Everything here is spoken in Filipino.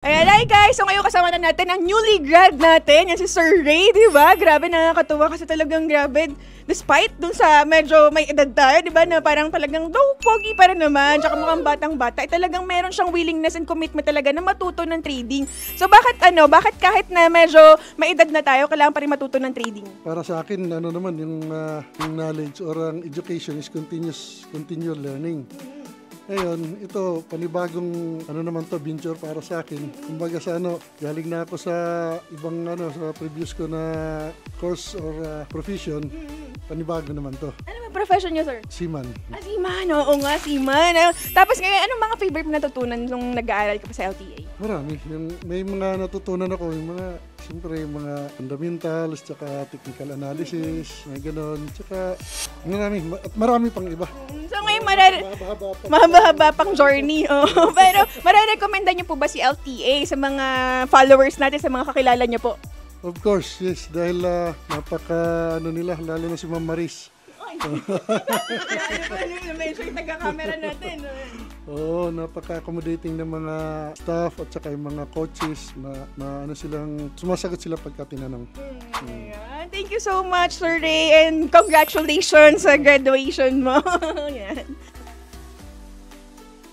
Ayan, hi guys! So ngayon kasama na natin ang newly grad natin, yan si Sir Ray, di ba? Grabe, nakakatuwa kasi talagang grabe. Despite dun sa medyo may edad tayo, di ba, na parang talagang daw pogi pa rin naman, tsaka mukhang batang-bata, talagang meron siyang willingness and commitment talaga na matuto ng trading. So bakit kahit na medyo may edad na tayo, kailangan pa rin matuto ng trading? Para sa akin, yung knowledge or ang education is continual learning. Ngayon, ito, panibagong venture para sa akin. Kumbaga galing na ako sa ibang sa previous ko na course or profession. Panibago naman to. Ano ba profession niyo, sir? Seaman. Seaman, oo nga, seaman. Tapos ngayon, anong mga favorite mo natutunan nung nag-aaral ka pa sa LTA? Marami. May mga natutunan ako, siyempre yung mga fundamentals, tsaka technical analysis, mga ganon. Tsaka marami pang iba. So ngayon, mahaba pang journey. Oh. Pero marirekomenda niyo po ba si LTA sa mga followers natin, sa mga kakilala niyo po? Of course, yes. Dahil nila, lalo na si Ma'am Maris. Medyo yung taga-camera natin. Oo, napaka-accommodating ng mga staff at saka yung mga coaches na sumasagot sila pagka tinanong. Ayan. Thank you so much, Sir Ray, and congratulations sa graduation mo. Yan.